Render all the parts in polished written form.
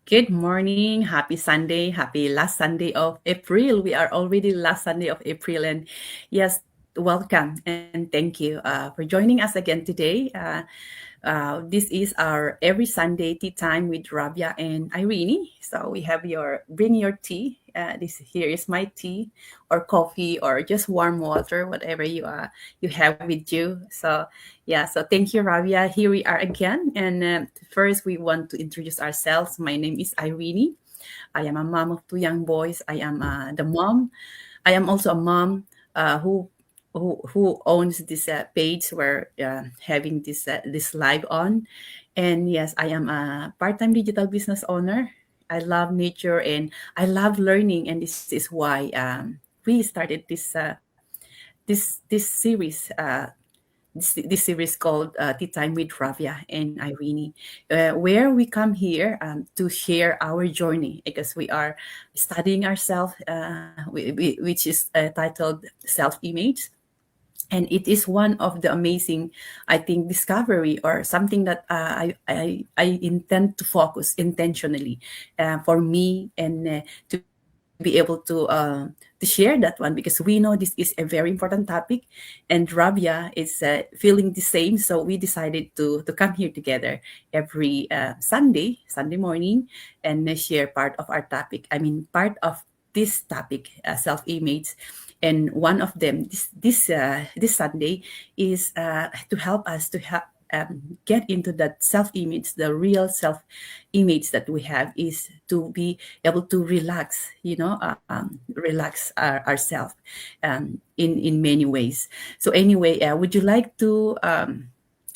Good morning. Happy Sunday. Happy last Sunday of April. We are already last Sunday of April. And yes, welcome and thank you for joining us again today. This is our every Sunday tea time with Rabia and Irene. So we have bring your tea. This here is my tea or coffee or just warm water, whatever you have with you. So yeah, so thank you, Rabia. Here we are again. And first, we want to introduce ourselves. My name is Irene. I am a mom of two young boys. I am the mom. I am also a mom who owns this page where having this live on. And yes, I am a part-time digital business owner. I love nature and I love learning, and this is why we started this series. This series called Tea Time with Ravia and Irene, where we come here to share our journey because we are studying ourselves, which is titled Self Image. And it is one of the amazing, I think, discovery or something that I intend to focus intentionally for me and to be able to share that one because we know this is a very important topic, and Rabia is feeling the same. So we decided to come here together every Sunday morning, and share part of our topic. I mean, part of this topic, self-image, and one of them this Sunday is to help us to get into that self-image. The real self-image that we have is to be able to relax, relax ourselves in many ways. So anyway, would you like to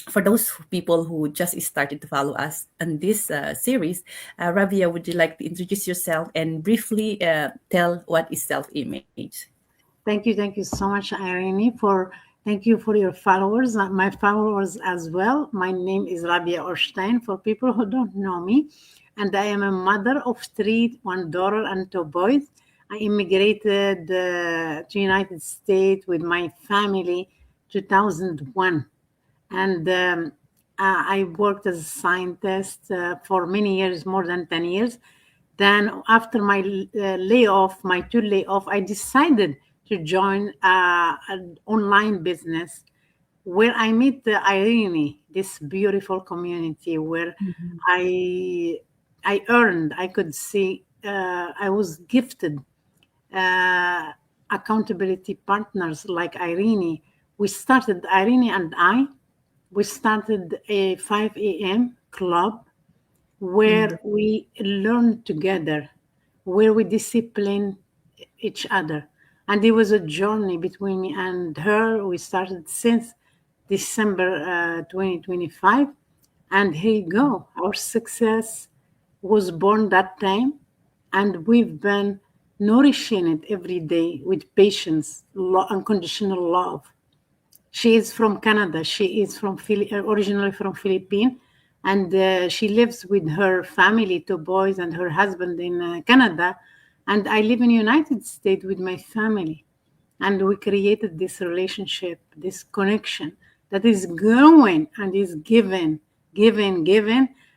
for those people who just started to follow us on this series, Ravia, would you like to introduce yourself and briefly tell what is self-image? Thank you so much, Irene, thank you for your followers, my followers as well. My name is Rabia Orstein, for people who don't know me, and I am a mother of three, one daughter and two boys. I immigrated to United States with my family 2001, and I worked as a scientist for many years, more than 10 years. Then, after my layoff, my two layoff, I decided to join an online business where I meet the Irene, this beautiful community where Mhm. I I could see, I was gifted uh, accountability partners like Irene. Irene and we started a 5 a.m. club Mhm. where we learn together, where we discipline each other. And it was a journey between me and her. We started since December 2025. And here you go. Our success was born that time. And we've been nourishing it every day with patience, unconditional love. She is from Canada. She is originally from Philippines, and she lives with her family, two boys, and her husband in Canada. And I live in United States with my family, and we created this relationship, this connection that is growing and is given,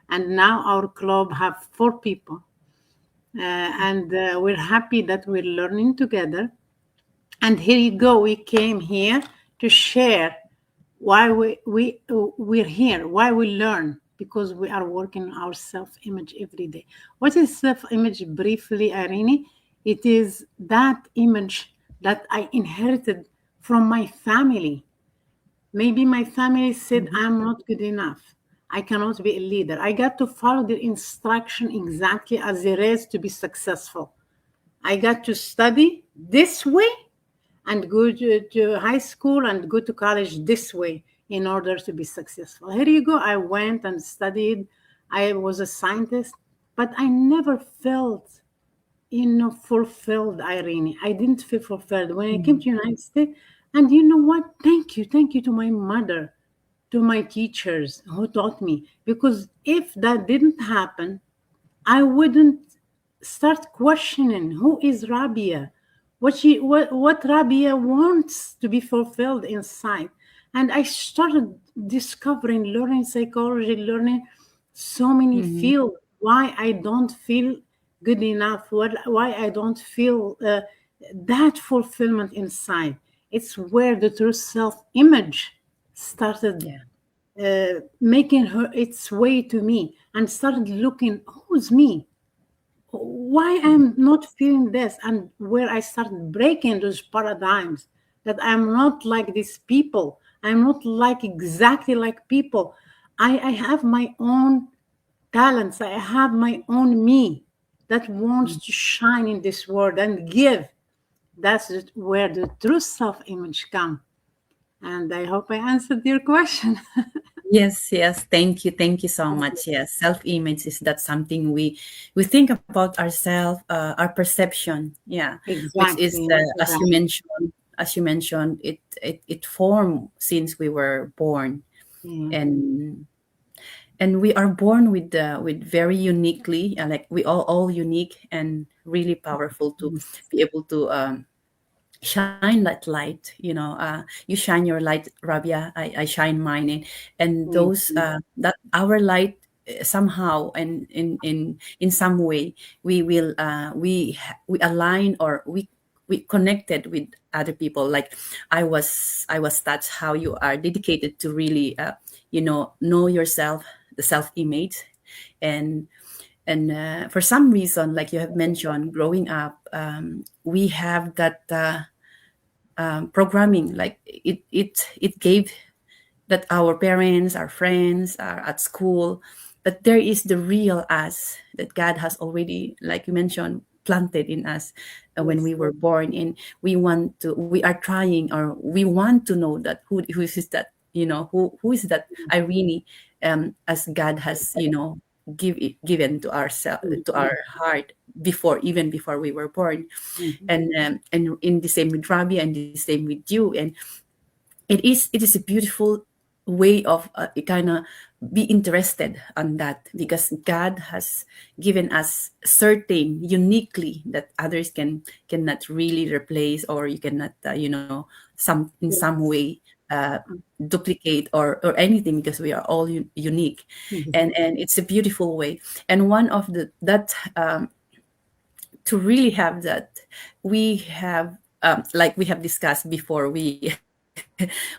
and now our club have four people, and we're happy that we're learning together. And here you go. We came here to share why we're here, why we learn, because we are working on our self-image every day. What is self-image briefly, Irene? It is that image that I inherited from my family. Maybe my family said Mhm. I'm not good enough. I cannot be a leader. I got to follow their instruction exactly as it is to be successful. I got to study this way and go to high school and go to college this way in order to be successful. Here you go. I went and studied. I was a scientist, but I never felt, fulfilled, Irene. I didn't feel fulfilled when I came Mhm. to United States. And you know what? Thank you to my mother, to my teachers who taught me. Because if that didn't happen, I wouldn't start questioning who is Rabia, what Rabia wants to be fulfilled inside. And I started discovering, learning psychology, learning so many Mhm. fields. why I don't feel good enough, why I don't feel that fulfillment inside. It's where the true self-image started Yeah. making its way to me, and started looking, who's me? Why I'm not feeling this? And where I started breaking those paradigms, that I'm not like these people. I'm not like exactly like people. I have my own talents. I have my own me that wants to shine in this world and give. Where the true self-image comes. And I hope I answered your question. Yes, yes. Thank you so much. Yes, self-image is that something we think about ourselves, our perception. Yeah, which is Exactly. That's as you right. mentioned, it formed since we were born, Yeah. and we are born with very uniquely, like we all unique and really powerful to Yes. be able to shine that light. You shine your light, Rabia, I shine mine, and those Mhm. that our light somehow and in some way we align, or we connected with other people. Like I was touched how you are dedicated to really know yourself, the self image. And for some reason, like you have mentioned, growing up, we have that programming, like it gave that our parents, our friends are at school, but there is the real us that God has already, like you mentioned, planted in us when Yes. we were born. And we are trying, or we want to know that who is that, who is that Irene, as God has given to ourselves, to Mhm. our heart, even before we were born. Mhm. And in the same with Rabia, and the same with you. And it is a beautiful way of kind of be interested on that, because God has given us certain uniquely that others cannot really replace, or you cannot some in some Yes. way duplicate or anything, because we are all unique. Mhm. And it's a beautiful way. And one of the that to really have that, we have like we have discussed before we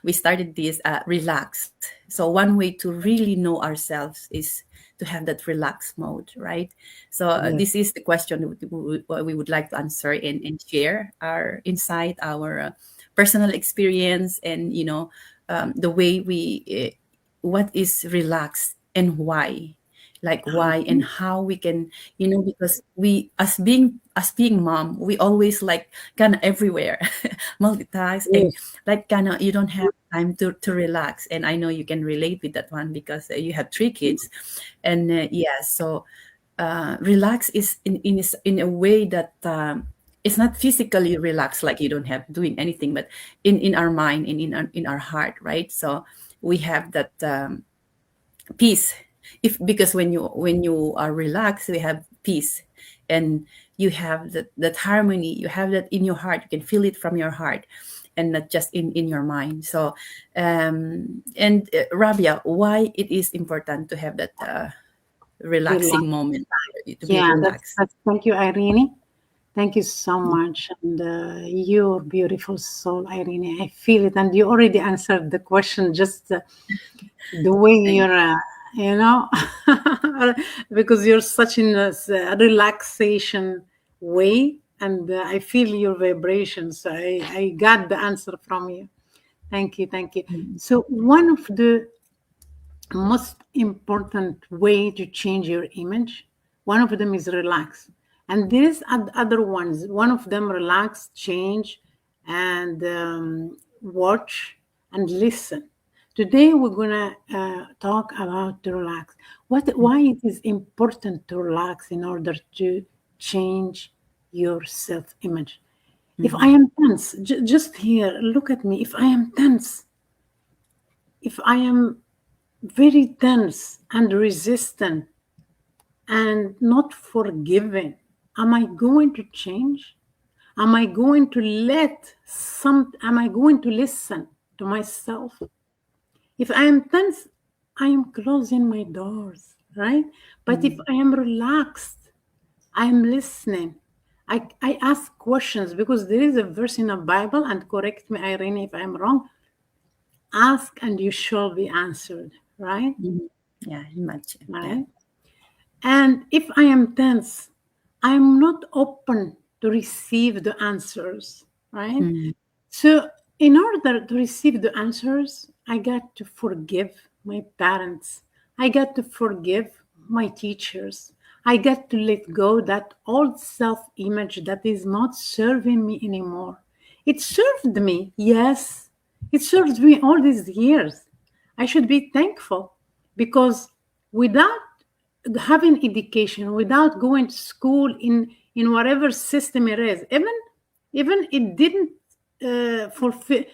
we started this relaxed. So one way to really know ourselves is to have that relaxed mode, right? So Yes. this is the question that we would like to answer, and share our insight, our personal experience, and the way what is relaxed and why, like why and Okay. how we can, because we, as being mom, we always like kind of everywhere, multitask, and Yes. like kind of you don't have time to relax. And I know you can relate with that one, because you have three kids. And yeah, so relax is in a way that it's not physically relaxed, like you don't have doing anything, but in our mind and in our heart, right? So we have that peace. If Because when you are relaxed, we have peace, and you have that harmony, you have that in your heart, you can feel it from your heart, and not just in your mind. So and Rabia, why it is important to have that Relax. relaxing moment, to be Yeah, relaxed. thank you, Irene. Thank you so much. And your beautiful soul, Irene. I feel it. And you already answered the question, just the way Thank you're, you know, because you're such in a relaxation way. And I feel your vibrations. I got the answer from you. Thank you. Thank you. you. So, one of the most important way to change your image, one of them is relax, and there's other ones. One of them, relax, change, and watch and listen. Today we're gonna talk about the relax, why it is important to relax in order to change your self-image. If I Mhm. am tense, just here, look at me. If I am tense, if I am very tense and resistant and not forgiving, am I going to change? Am I going to am I going to listen to myself? If I am tense, I am closing my doors, right? But if Mm. I am relaxed, I am listening. I ask questions because there is a verse in the Bible, and correct me, Irene, if I'm wrong. Ask and you shall be answered, right? Mhm. Yeah, imagine. Yeah. Right. And if I am tense, I am not open to receive the answers, right? Mm. So, in order to receive the answers, I got to forgive my parents. I got to forgive my teachers. I got to let go that old self image that is not serving me anymore. It served me, yes. It served me all these years. I should be thankful because without having education, without going to school in whatever system it is, even it didn't fulfill.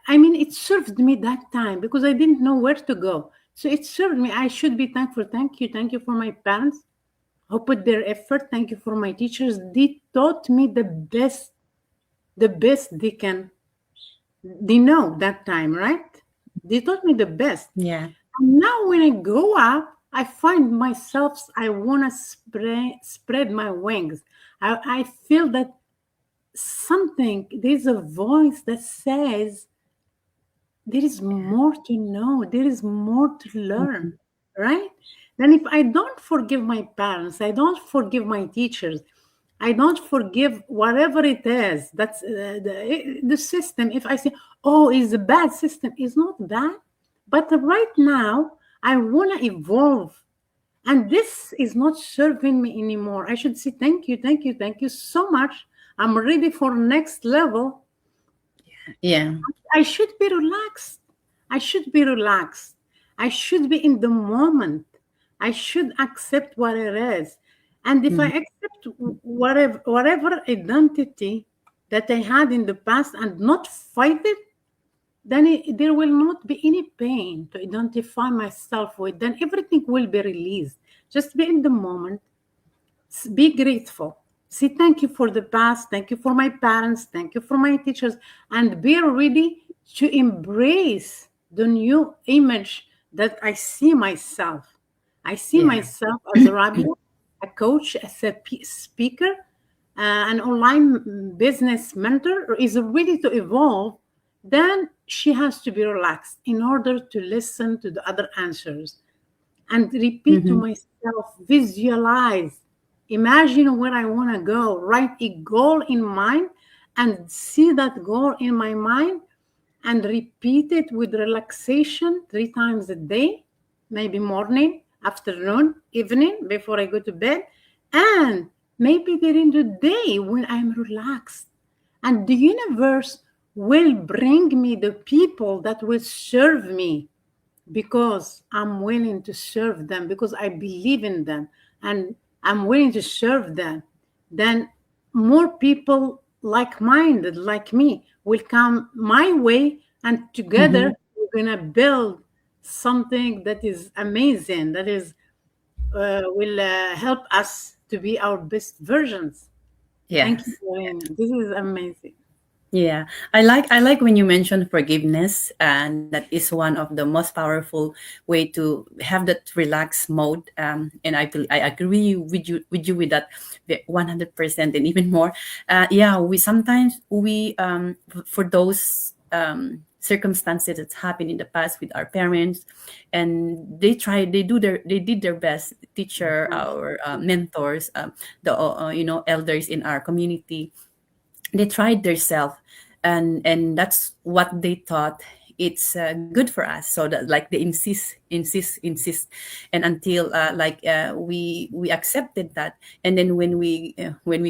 I mean, it served me that time because I didn't know where to go. So it served me. I should be thankful. Thank you for my parents who put their effort. Thank you for my teachers. They taught me the best they can. They know that time, right? They taught me the best. Yeah. And now when I grow up, I find myself, I want to spread my wings. I feel that something, there's a voice that says, there is more to know, there is more to learn, Mhm. right? Then if I don't forgive my parents, I don't forgive my teachers, I don't forgive whatever it is, that's the system. If I say, oh, it's a bad system, it's not bad. But right now, I want to evolve. And this is not serving me anymore. I should say, thank you so much. I'm ready for next level. Yeah. I should be relaxed. I should be relaxed. I should be in the moment. I should accept what it is. And if I Mhm. accept whatever identity that I had in the past and not fight it, then there will not be any pain to identify myself with. Then everything will be released. Just be in the moment. Be grateful. Say thank you for the past, thank you for my parents, thank you for my teachers, and be ready to embrace the new image that I see myself. I see Yeah. myself as a rabbi, a coach, as a speaker, an online business mentor is ready to evolve. Then she has to be relaxed in order to listen to the other answers and repeat to Mhm. myself, visualize, imagine where I want to go, write a goal in mind, and see that goal in my mind and repeat it with relaxation 3 times a day, maybe morning, afternoon, evening, before I go to bed, and maybe during the day when I'm relaxed. And the universe will bring me the people that will serve me because I'm willing to serve them, because I believe in them and I'm willing to serve them, then more people like minded, like me, will come my way. And together Mhm. we're going to build something that is amazing, that is will help us to be our best versions. Thank you, Yes. Irene. This is amazing. Yeah, I like when you mention forgiveness, and that is one of the most powerful way to have that relaxed mode. And I agree with you with that 100% and even more. Yeah, we sometimes for those circumstances that happened in the past with our parents, and they did their best, teacher, our mentors, elders in our community, they tried themselves, and that's what they thought it's good for us, so that like they insist, and until we accepted that. And then when we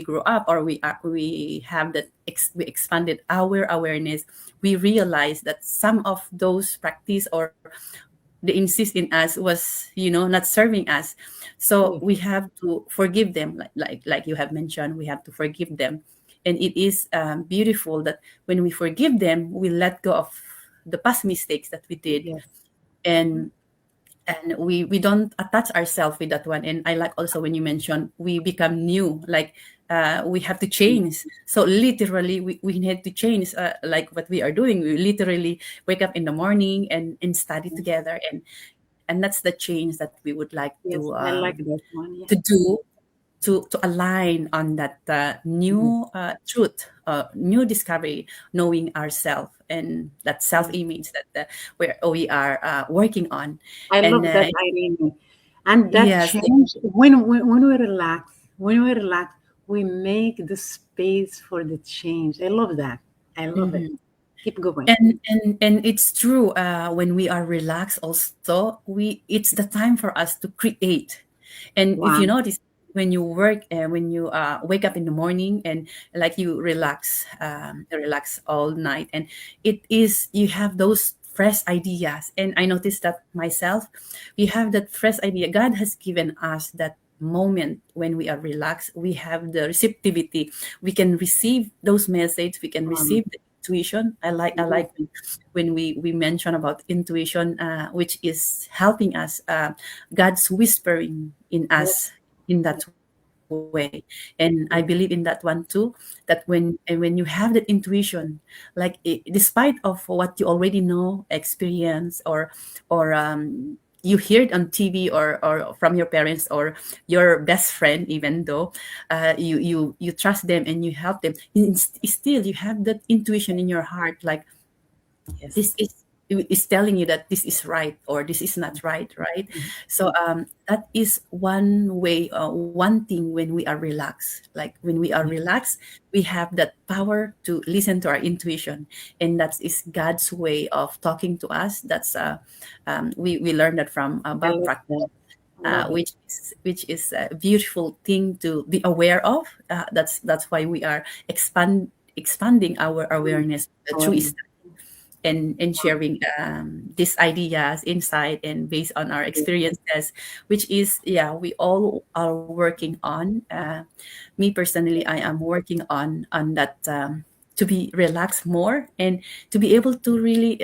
grow up, or we have that we expanded our awareness, we realize that some of those practice or the insist in us was, not serving us. So Yeah. we have to forgive them, like you have mentioned, we have to forgive them. And it is beautiful that when we forgive them, we let go of the past mistakes that we did, Yes. and we don't attach ourselves with that one. And I like also when you mentioned we become new, like we have to change. So literally we need to change, like what we are doing. We literally wake up in the morning and study together, and that's the change that we would like Yes, I like that one. Yeah. to do, to align on that Mhm. new truth, new discovery, knowing ourselves and that Yeah. self-image that we are working on. I And love that, Irene. And that yes, change when we relax, we make the space for the change. I love that. I love it. mhm. Keep going. And it's true, when we are relaxed also, we it's the time for us to create. And if you Wow. notice, when you work and when you wake up in the morning and like you relax all night, and it is you have those fresh ideas. And I noticed that myself, we have that fresh idea. God has given us that moment when we are relaxed, we have the receptivity, we can receive those messages, we can Um, receive the intuition. I like yes, when we mention about intuition, which is helping us, God's whispering in yes, us in that way. And I believe in that one too, that when you have that intuition, like despite of what you already know, experience, or you hear it on TV, or from your parents or your best friend, even though you trust them and you help them, still you have that intuition in your heart, like yes. this is telling you that this is right or this is not right, right? Mhm. So that is one way, one thing when we are relaxed, like when we are relaxed, we have that power to listen to our intuition, and that is God's way of talking to us. That's we learned that from I Bob love Proctor, that. I love it. which is a beautiful thing to be aware of. That's why we are expanding our Mm. awareness through Awareness. and sharing these ideas, insight, and based on our experiences, which is, yeah, we all are working on. Me personally, I am working on that, to be relaxed more and to be able to really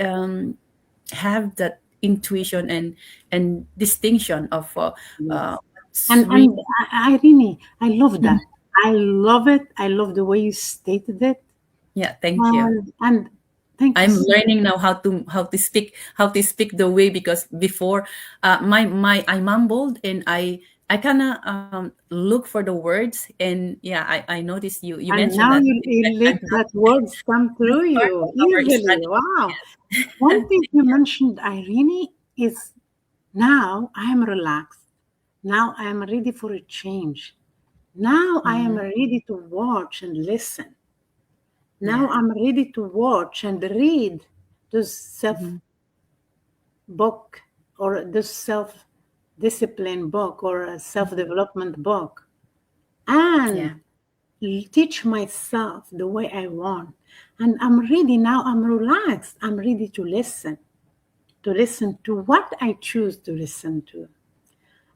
have that intuition and distinction of Yes. what's really. And Irene, I love that. I love it. I love the way you stated it. Yeah, thank you. And thank you I'm so learning now how to speak the way, because before, my I mumbled and I kind of look for the words. And yeah, I noticed you And mentioned now that you let that words come that's through part you of our easily. strategy. Wow. One thing you mentioned, Irene, is now I am relaxed. Now I am ready for a change. Now I am Mhm. ready to watch and listen. Now Yeah. I'm ready to watch and read those self Mhm. book or this self discipline book or a self development book Yeah. and teach myself the way I want. And I'm ready now, I'm relaxed. I'm ready to listen to what I choose to listen to.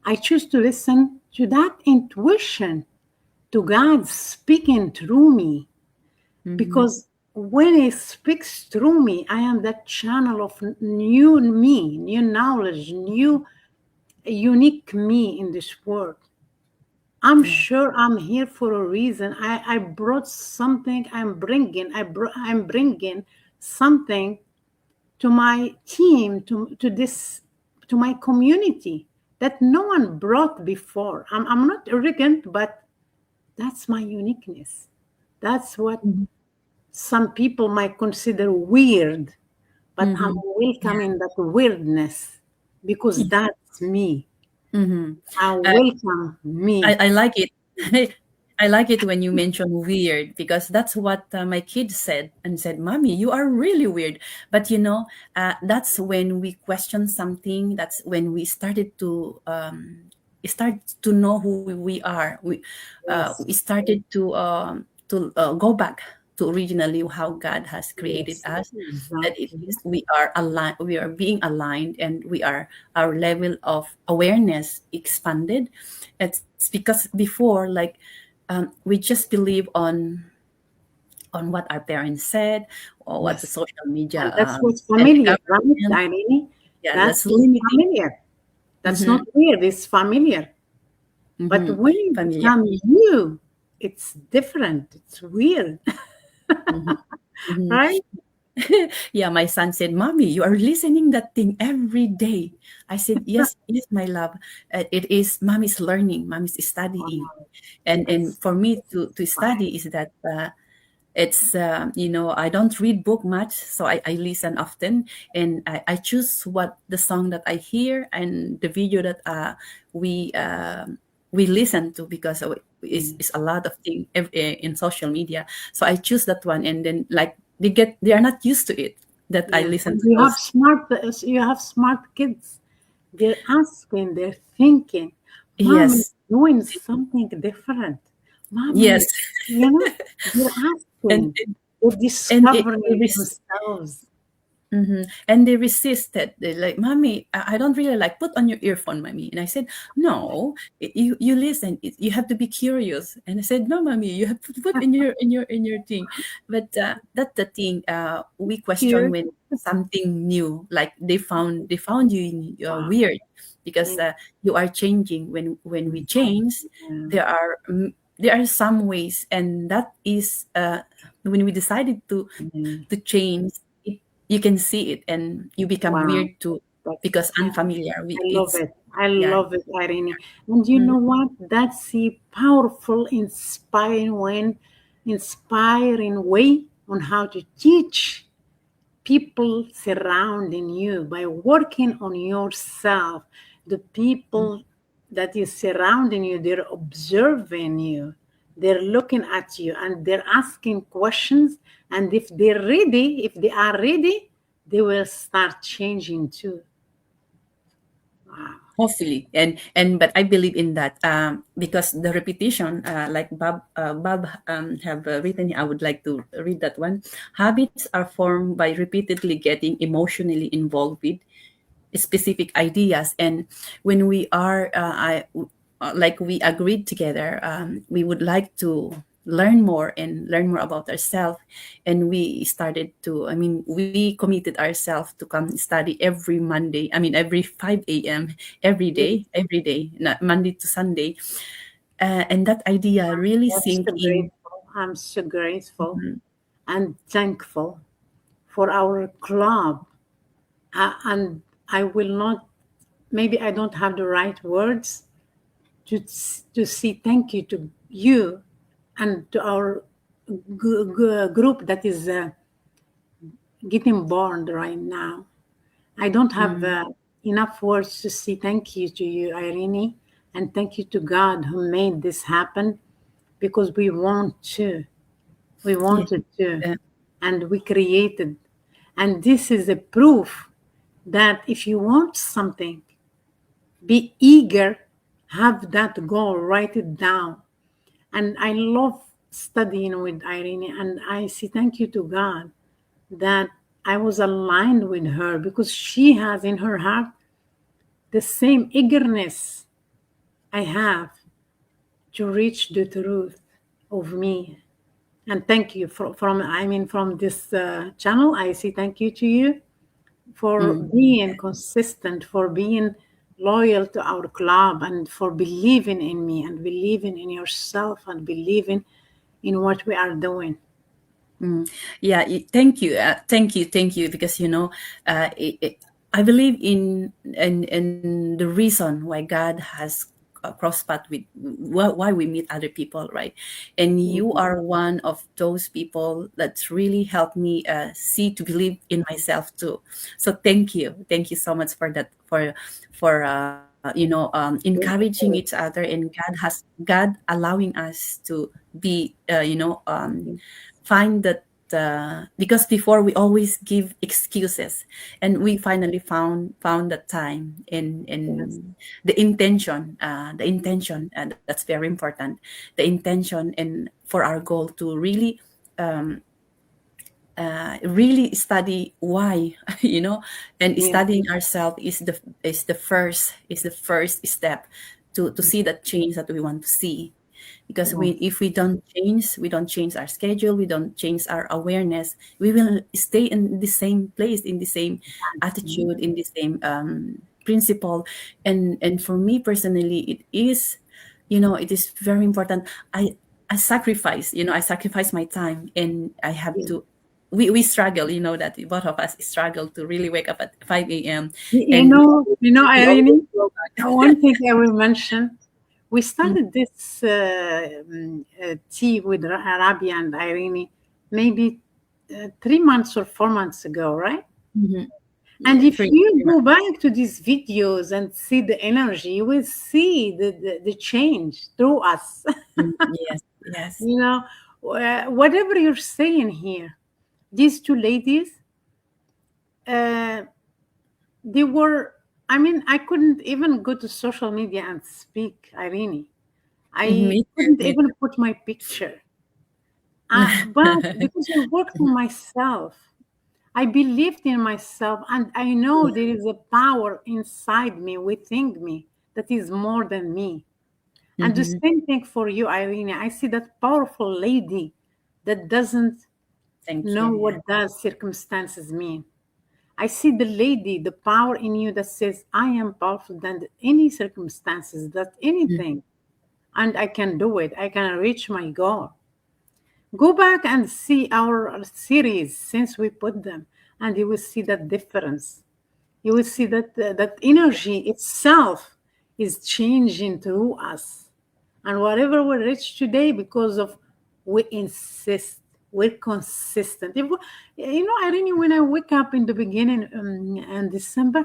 I choose to listen to that intuition, to God speaking through me. Mhm. Because when He speaks through me, I am that channel of new me, new knowledge, new unique me in this world. I'm Yeah. sure I'm here for a reason. I brought something. I'm bringing something to my team, to my community that no one brought before. I'm not arrogant, but that's my uniqueness. That's what Mhm. some people might consider weird, but I'm Mhm. Yeah. welcoming that weirdness because that's me. Mhm. I Uh, welcome me. I like it. I like it when you mention weird, because that's what my kids said, and said, "Mommy, you are really weird." But that's when we question something. That's when we started to know who we are. We Yes, started to go back to originally how God has created yes, us. That it exactly. is we are aligned, we are being aligned, and our level of awareness expanded. It's because before, like, we just believe on what our parents said, or what the Yes. social media And that's what's and the familiar, right, government. Irene? Yeah, That's that's what's limiting. familiar. That's Mm-hmm. not weird, it's familiar. But Mm-hmm. when you Familiar. become you, it's different. It's weird, Mm-hmm. Mm-hmm. right? Yeah, my son said, "Mommy, you are listening that thing every day." I said, "Yes, yes, my love. It is mommy's learning, mommy's studying." Wow, And that's for me to fine. study is that it's I don't read book much, so I listen often, and I choose what the song that I hear and the video that we listen to, because Mm. it's a lot of things in social media. So I choose that one, and then like they are not used to it that I Yeah, listen and to those. you have smart kids. They're asking, they're thinking, Mom is Yes, doing something different. yes. Mommy, you know, they're and asking, they're it discovering is. themselves. And they resisted. They're like, "Mommy, I don't really like, put on your earphone, mommy." And I said, "No, you listen. You have to be curious." And I said, "No, mommy, you have to put in your thing." But that's the thing. We question Cute. when something new, like they found you Wow. weird, because Yeah, you are changing. When we change, yeah, there are some ways, and that is when we decided to yeah. change it, you can see it, and you become Wow. weird too, That's because unfamiliar with I love it's. it. I Yeah. love it, Irene. And you Mm, know what? That's a powerful, inspiring way on how to teach people surrounding you by working on yourself. The mm, people that is surrounding you, they're observing you, they're looking at you, and they're asking questions. And if they are ready, they will start changing too. Wow. hopefully. And but I believe in that, because the repetition, like Bob have written, I would like to read that one. Habits are formed by repeatedly getting emotionally involved with specific ideas, and when we are like we agreed together, we would like to learn more about ourselves, and we started to, we committed ourselves to come study every Monday, every 5 a.m. every day, not Monday to Sunday, and that idea really I'm sink so in. grateful. I'm so grateful and thankful for our club. And I will not, maybe I don't have the right words to say thank you to you and to our group that is getting born right now. I don't have Mm, enough words to say thank you to you, Irene, and thank you to God who made this happen because we want to. We yeah, wanted to, uh, and we created. And this is a proof that if you want something, be eager, have that goal, write it down. And I love studying with Irene, and I say thank you to God that I was aligned with her because she has in her heart the same eagerness I have to reach the truth of me. And thank you from this channel. I say thank you to you for mm. being consistent, for being loyal to our club, and for believing in me and believing in yourself and believing in what we are doing. Mm. Yeah, thank you, because I believe in the reason why God has a cross path with, why we meet other people, right? And you Mhm. are one of those people that's really helped me see to believe in myself too. So thank you so much for that, for encouraging each other, and God allowing us to be find that, because before we always give excuses, and we finally found that time, Yes, and the intention, that's very important, the intention, and for our goal to really study why, and yes, studying ourselves is the first step to see that change that we want to see. Because yes, if we don't change our schedule, we don't change our awareness, we will stay in the same place, in the same attitude, in the same principle. And for me personally, it is very important. I sacrifice my time, and I have yes, to we struggle, you know, that both of us struggle to really wake up at 5 a.m. You And we always Irene, go back. one thing I will mention, we Mhm, started this tea with Rabia and Irene maybe 3 months or 4 months ago, right? mhm. And Yeah, if you three go months. back to these videos and see the energy, you will see the change through us. Yes, yes. You know, whatever you're saying here, these two ladies, uh, they were, I mean, I couldn't even go to social media and speak, Irene. I Me too, couldn't me even put my picture. But too. because I worked on myself, I believed in myself, and I know there is a power inside me, within me, that is more than me. And the Mhm. same thing for you, Irene. I see that powerful lady that doesn't Thank you. know Yeah. what does circumstances mean. I see the lady, the power in you that says, I am powerful than any circumstances, that Mm, anything, and I can do it. I can reach my goal. Go back and see our series since we put them, and you will see that difference. You will see that that energy itself is changing through us. And whatever we reach today, because of we insist, we're consistent. If you know, Irene, when I wake up in the beginning in December,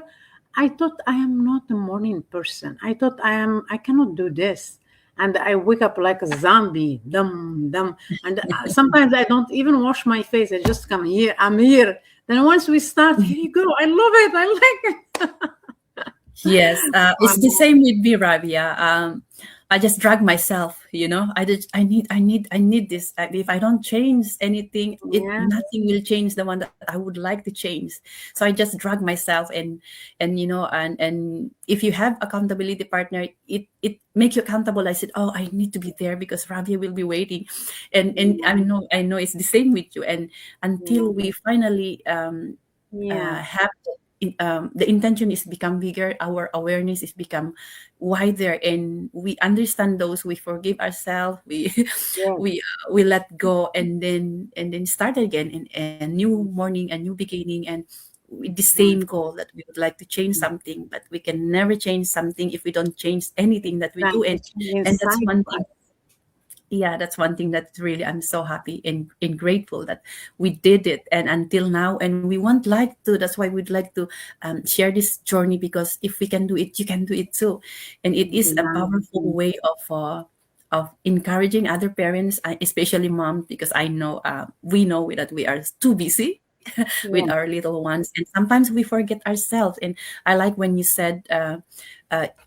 I thought I am not a morning person. I thought I cannot do this. And I wake up like a zombie, dum dum. And sometimes I don't even wash my face. I just come here. I'm here. Then once we start, here you go. I love it. I like it. Yes, it's the Um, same with me, Rabia. I just drag myself, you know. I need this. If I don't change anything, yeah, nothing will change the one that I would like to change. So I just drag myself, and you know, and if you have accountability partner, it make you accountable. I said, oh, I need to be there because Rabia will be waiting, and I know it's the same with you. And until yeah, we finally yeah, have the intention is become bigger, our awareness is become wider, and we understand those, we forgive ourselves, we yes, we let go, and then start again in a new morning, a new beginning, and with the same goal that we would like to change something, but we can never change something if we don't change anything that we do. exactly. Change And that's inside one of thing, us. yeah, that's one thing that really I'm so happy and grateful that we did it, and until now, and we want like to, that's why we'd like to share this journey, because if we can do it, you can do it too. And it is a powerful Exactly. way of encouraging other parents, especially moms, because I know we know that we are too busy with our Yeah, little ones, and sometimes we forget ourselves. And I like when you said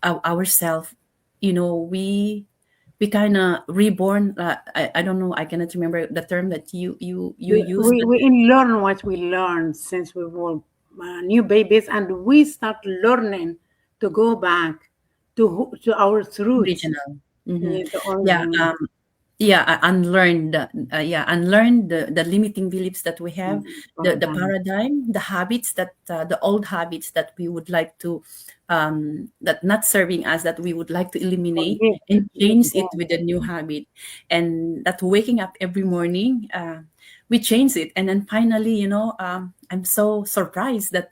ourselves, you know, we kind of reborn. I don't know, I cannot remember the term that you use, but we learn what we learned since we were new babies, and we start learning to go back to to our roots. original. Hmm. Yeah, the Yeah, origin. yeah, unlearn the unlearn the limiting beliefs that we have, the Paradigm. paradigm, the habits that the old habits that we would like to that not serving us, that we would like to eliminate Forgive. and change it Yeah, with a new habit. And that waking up every morning, we change it, and then finally, you know, I'm so surprised that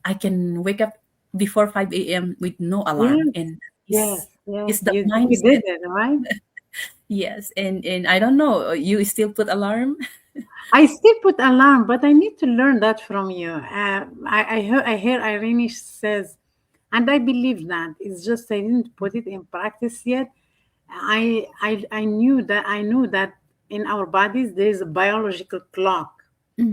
I can wake up before 5 a.m. with no alarm, yes, and yes, is yes. the You mindset. did it, right? Yes, and I don't know, you still put alarm? I still put alarm, but I need to learn that from you. I hear Irene says, and I believe that. It's just I didn't put it in practice yet. I knew that in our bodies there is a biological clock,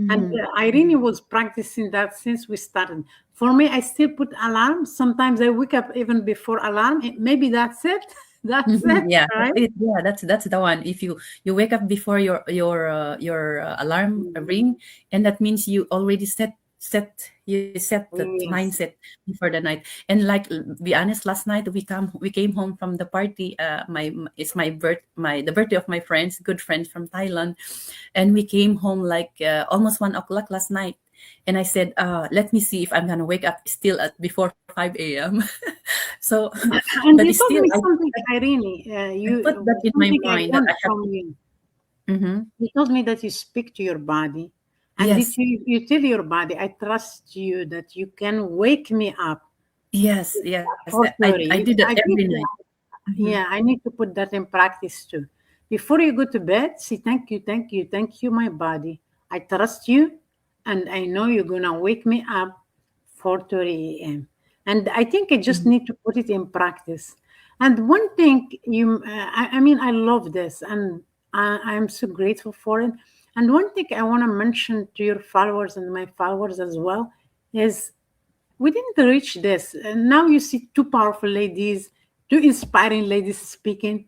and Mhm. Irene was practicing that since we started. For me, I still put alarm. Sometimes I wake up even before alarm. Maybe that's it. That's Mhm. it, Yeah, that's right? it. Yeah, that's the one. If you wake up before your alarm Mhm. ring, and that means you already you set that mindset Yes. before the night. And like, be honest, last night we came home from the party. It's the birthday of my friends, good friends from Thailand, and we came home like almost 1 o'clock last night. And I said, let me see if I'm gonna wake up still at before 5 a.m. So, but And it's you told still me something, Irene. I put that in my Something I mind that learned I have from to. you. Mhm. You told me that you speak to your body, And Yes. you tell your body, I trust you that you can wake me up Yes. Yes. I 4:30. did that I every think, night. Mhm. yeah, I need to put that in practice too. Before you go to bed, say thank you, thank you, thank you, my body. I trust you, and I know you're gonna wake me up 4:30 a.m. And I think I just Mhm. need to put it in practice. And one thing I mean, I love this, and I am so grateful for it. And one thing I want to mention to your followers and my followers as well is we didn't reach this. And now you see two powerful ladies, two inspiring ladies speaking.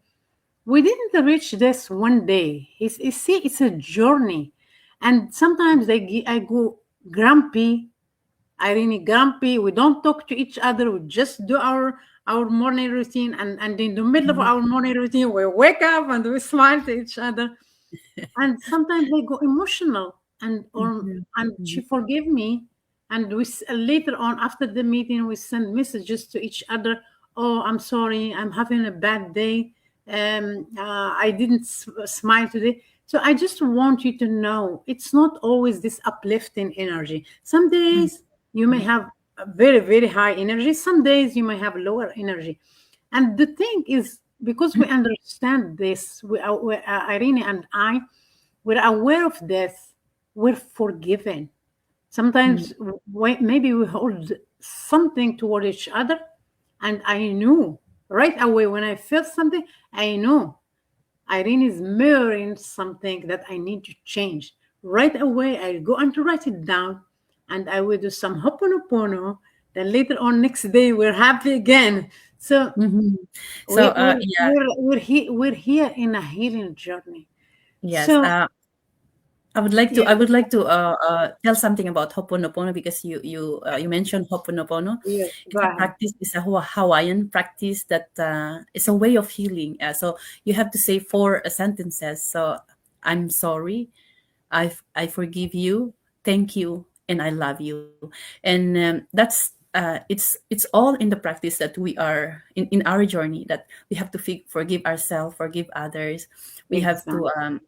We didn't reach this one day. It's a journey. And sometimes I go grumpy, Irene grumpy. We don't talk to each other. We just do our morning routine. And in the middle of Mhm. our morning routine, we wake up and we smile to each other. And sometimes they go emotional Mhm. and she Mhm. forgive me, and later on after the meeting we send messages to each other. Oh, I'm sorry, I'm having a bad day. I didn't smile today. So I just want you to know it's not always this uplifting energy. Some Mhm. days you may have a very very high energy, some days you may have lower energy. And the thing is, because we understand this, Irene and I, we're aware of this, we're forgiven. Mhm. Sometimes maybe we hold something toward each other, and I knew right away when I felt something, I know Irene is mirroring something that I need to change. Right away, I go and to write it down, and I will do some hoponopono. Then later on, next day, we're happy again. So Mhm. So, we, we're, yeah, we're here in a healing journey. yes. So, yeah, I would like to tell something about Ho'oponopono because you mentioned Ho'oponopono. yes, go It's a ahead. practice. It's a Hawaiian practice that is a way of healing. So you have to say four sentences. So I'm sorry, I forgive you, thank you, and I love you. And that's it's all in the practice that we are in our journey, that we have to forgive ourselves, forgive others. We have to Exactly.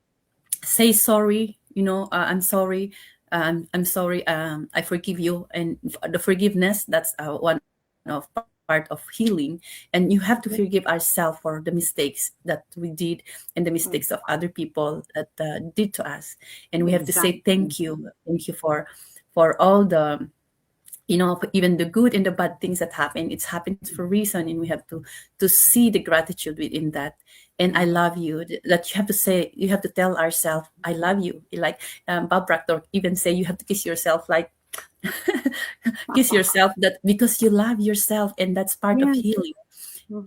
say sorry. I'm sorry. I'm sorry. I forgive you, and the forgiveness, that's one of part of healing. And you have to forgive ourselves for the mistakes that we did and the mistakes of other people that did to us. And we have to say Exactly. thank you for all the, even the good and the bad things that happen. It happens for a reason, and we have to see the gratitude within that. And I Yes. love you, that you have to say, you have to tell ourselves I love you. Like Bob Proctor even say, you have to kiss yourself, like kiss yourself, that because you love yourself, and that's part of Yes. healing.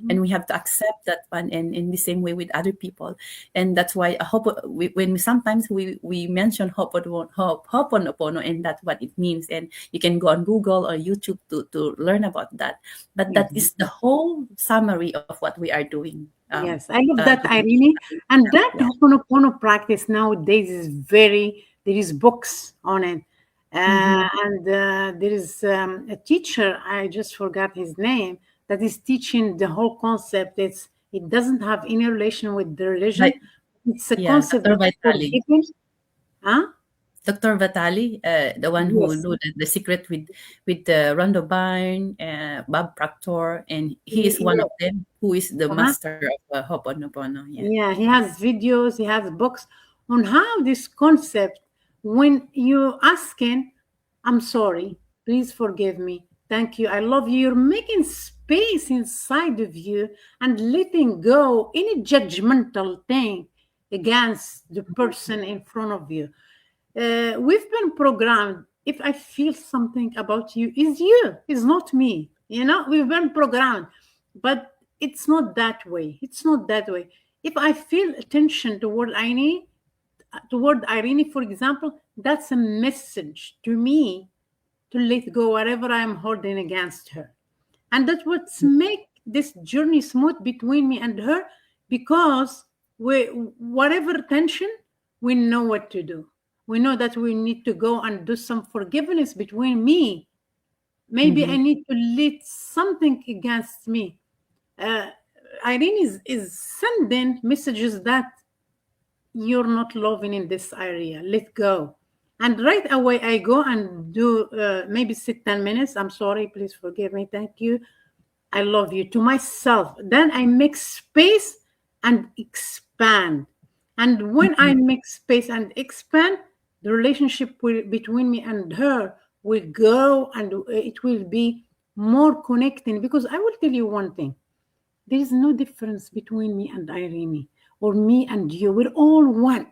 And Mhm. we have to accept that one, and in the same way with other people. And that's why I hope when sometimes we mention Ho'oponopono, and that's what it means. And you can go on Google or YouTube to learn about that. But that Mhm. is the whole summary of what we are doing Yes, I love that, during. Irene. And that Yeah. Ho'oponopono practice nowadays is there is books on it. Mm-hmm. And there is a teacher, I just forgot his name, that is teaching the whole concept. It doesn't have any relation with the religion. Like, It's a yeah, concept Dr. of Vitali. forgiving. Huh? Dr. Vitali, the one who Yes. knew the secret with Rondo Byrne, Bob Proctor, and he is one of Yes. them who is the Uh-huh. master of Ho'oponopono. Yeah. Yeah, he has videos, he has books on how this concept, when you asking, I'm sorry, please forgive me, thank you, I love you, you're making space inside of you and letting go any judgmental thing against the person in front of you. We've been programmed. If I feel something about you, is you, it's not me. We've been programmed, but it's not that way. It's not that way. If I feel attention toward Irene, for example, that's a message to me to let go whatever I'm holding against her. And that's what's make this journey smooth between me and her, because we whatever tension, we know what to do. We know that we need to go and do some forgiveness between me. Maybe Mm-hmm. I need to let something against me. uh, Irene is sending messages that you're not loving in this area, let go. And right away, I go and do maybe sit 10 minutes. I'm sorry, please forgive me. Thank you. I love you to myself. Then I make space and expand. And when I Mhm. make space and expand, the relationship between me and her will grow, and it will be more connecting. Because I will tell you one thing, there is no difference between me and Irene or me and you. We're all one.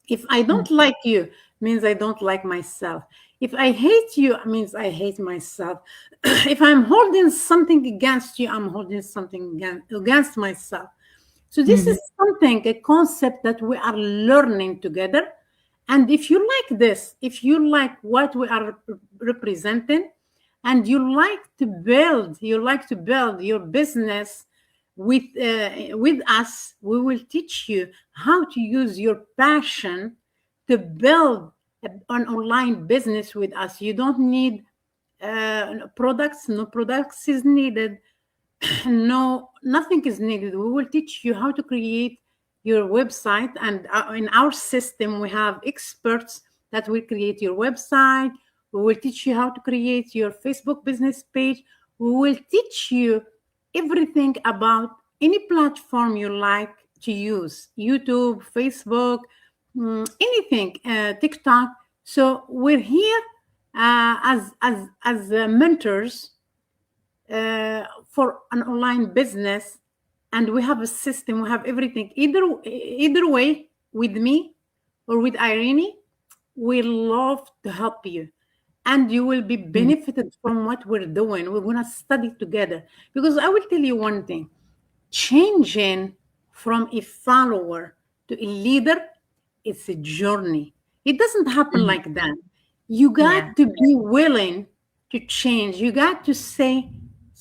If I don't like you, means I don't like myself. If I hate you, means I hate myself. If I'm holding something against you, I'm holding something against myself. So this is Mhm. something, a concept that we are learning together. And if you like this, if you like what we are representing, and you like to build your business with us, we will teach you how to use your passion to build an online business with us. You don't need products. No products is needed. No, nothing is needed. We will teach you how to create your website, and in our system we have experts that will create your website. We will teach you how to create your Facebook business page. We will teach you everything about any platform you like to use: YouTube, Facebook, anything, TikTok. So we're here as mentors for an online business, and we have a system, we have everything. Either way, with me or with Irene, we love to help you, and you will be Mhm. benefited from what we're doing. We're going to study together, because I will tell you one thing: changing from a follower to a leader, it's a journey. It doesn't happen Mhm. like that. You Yeah. got to be willing to change. You got to say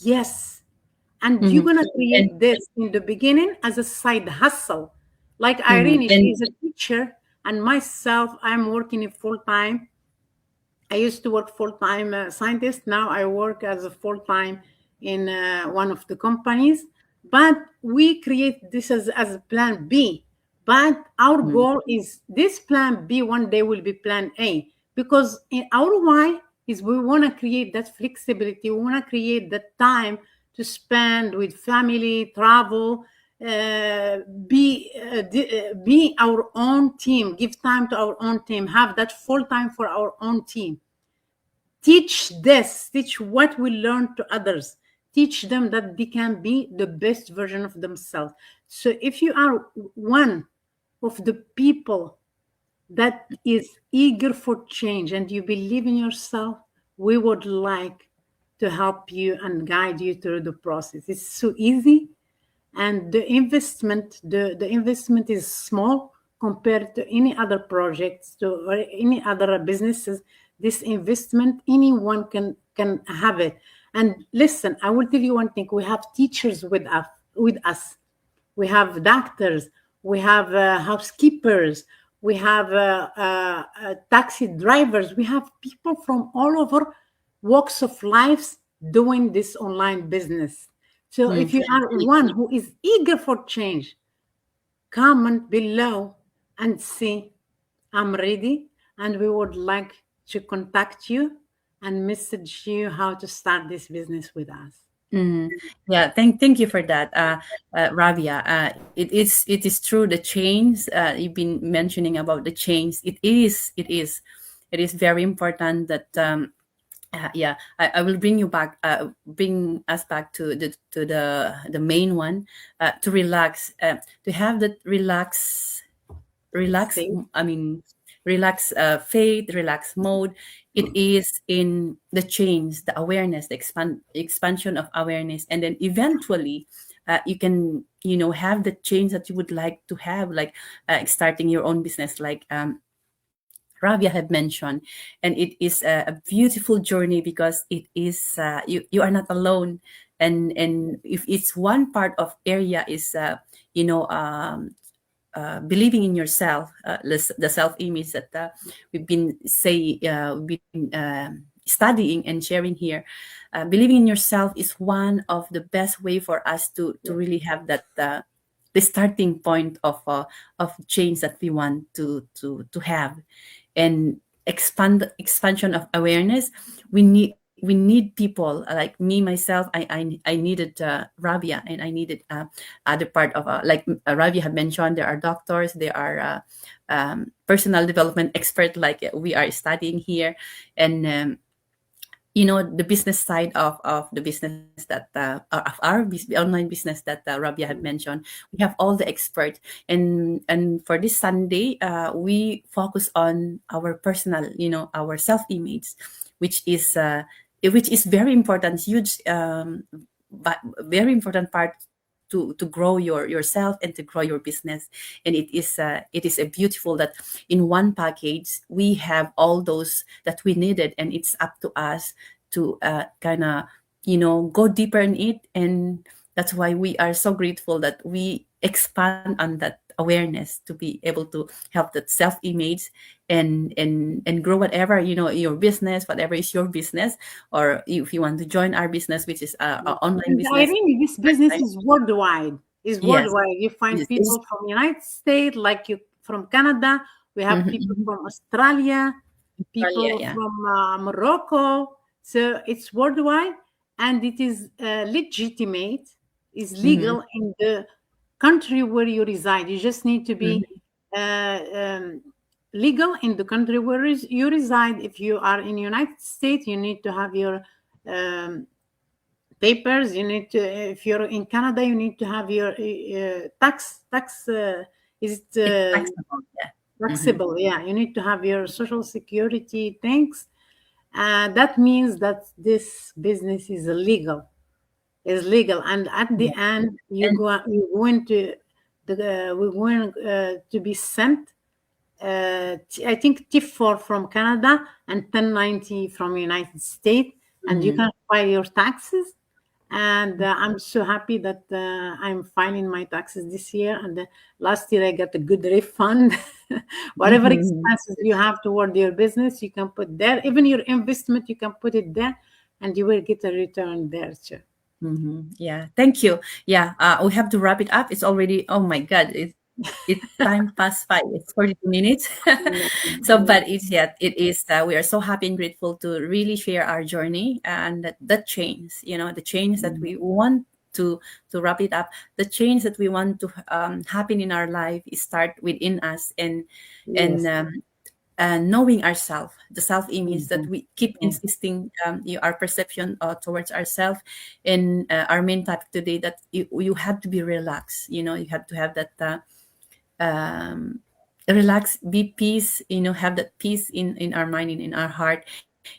yes. And you're Mhm. going to And create this in the beginning as a side hustle. Like mhm. Irene, she And is a teacher, and myself, I'm working in full time. I used to work full time scientist. Now I work as a full time in one of the companies. But we create this as a plan B. But our mhm. goal is this plan B one day will be plan A, because in our why is we want to create that flexibility. We want to create that time to spend with family, travel, be our own team, give time to our own team, have that full time for our own team. Teach what we learn to others. Teach them that they can be the best version of themselves. So if you are one of the people that is eager for change and you believe in yourself, we would like to help you and guide you through the process. It's so easy, and the investment is small compared to any other projects, to or any other businesses. This investment, anyone can have it. And listen, I will tell you one thing: we have teachers with us. We have doctors, we have housekeepers, we have taxi drivers, we have people from all over walks of lives doing this online business. So if Mhm. you are one who is eager for change, comment below and say, I'm ready, and we would like to contact you and message you how to start this business with us. Mhm. Yeah, thank you for that, Rabia. It is true. The chains you've been mentioning about the chains. It is very important that yeah. I will bring you back. Bring us back to the main one. To relax. To have that relax. Stay. I mean, relax faith, relax mode. It is in the change, the awareness, the expansion of awareness, and then eventually you can have the change that you would like to have, like starting your own business, like Rabia had mentioned. And it is a beautiful journey because it is you are not alone. And if it's one part of area is you know believing in yourself, the self image that we've been studying and sharing here. Believing in yourself is one of the best way for us to really have that the starting point of change that we want to have. and expansion of awareness, we need people like me myself. I needed Rabia, and I needed other part of like Rabia had mentioned. There are doctors, there are personal development expert like we are studying here, and the business side of the business that of our online business that Rabia had mentioned. We have all the expert, and for this Sunday, we focus on our personal, our self image, which is uh, which is very important, huge, but very important part to grow yourself and to grow your business. And it is a beautiful that in one package we have all those that we needed, and it's up to us to kind of go deeper in it. And that's why we are so grateful that we expand on that awareness to be able to help that self image, and grow whatever your business, whatever is your business, or if you want to join our business, which is our online And business. Irene, this business is worldwide. Is Yes, worldwide. You find it's people from United States, like you from Canada. We have mhm, people mhm. from Australia, Australia, people yeah. from Morocco. So it's worldwide, and it is legitimate, is Mhm, legal in the country where you reside. You just need to be mhm. uh, um, legal in the country where you reside. If you are in United States, you need to have your um, papers. You need to, if you're in Canada, you need to have your tax. Is it It's flexible, yeah. Mhm, taxable? Yeah, you need to have your social security things. That means that this business is legal. Is legal, and at the yeah. end, And you're going to we're going to be sent. I think T4 from Canada and 1090 from United States, and you mhm, can file your taxes. And I'm so happy that I'm filing my taxes this year. And last year I got a good refund. Whatever mhm. expenses you have toward your business, you can put there. Even your investment, you can put it there, and you will get a return there too. Yeah, thank you. Yeah, we have to wrap it up. It's already, oh my God, it time past five. It's 42 minutes. So, Yeah. but it's yet it is. We are so happy and grateful to really share our journey, and that change. The change that we want to wrap it up. The change that we want to happen in our life is start within us, and Yes. knowing ourselves, the self image that Mhm. we keep Yeah. insisting, our perception towards ourselves. And our main topic today, that you have to be relaxed. You have to have that um, relax, be peace. Have that peace in our mind and in our heart,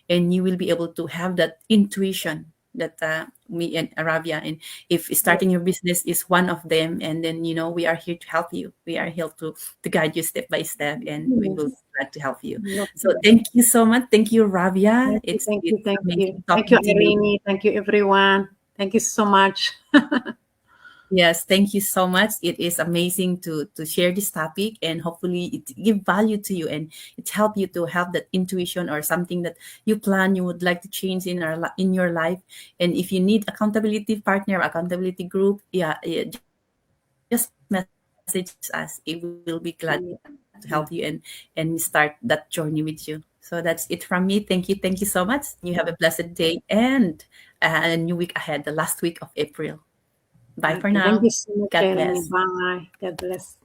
and you will be able to have that intuition that me and Arabia, and if Yeah. starting your business is one of them, and then we are here to help you. We are here to guide you step by step, and we will be Yes. glad to help you. No So problem. thank you so much. Thank you, Rabia. Thank you, thank you, It's thank you. amazing Thank you, talking to you. Irene. Thank you, everyone. Thank you so much. Yes, thank you so much. It is amazing to share this topic, and hopefully it give value to you, and it help you to have that intuition or something that you plan you would like to change in your life. And if you need accountability partner, accountability group, yeah, just message us. It will be glad to help you, and start that journey with you. So that's it from me. Thank you so much. You have a blessed day, and a new week ahead, the last week of April. Bye for now. Okay, thank you so God much, bless. Irene. Bye. God bless.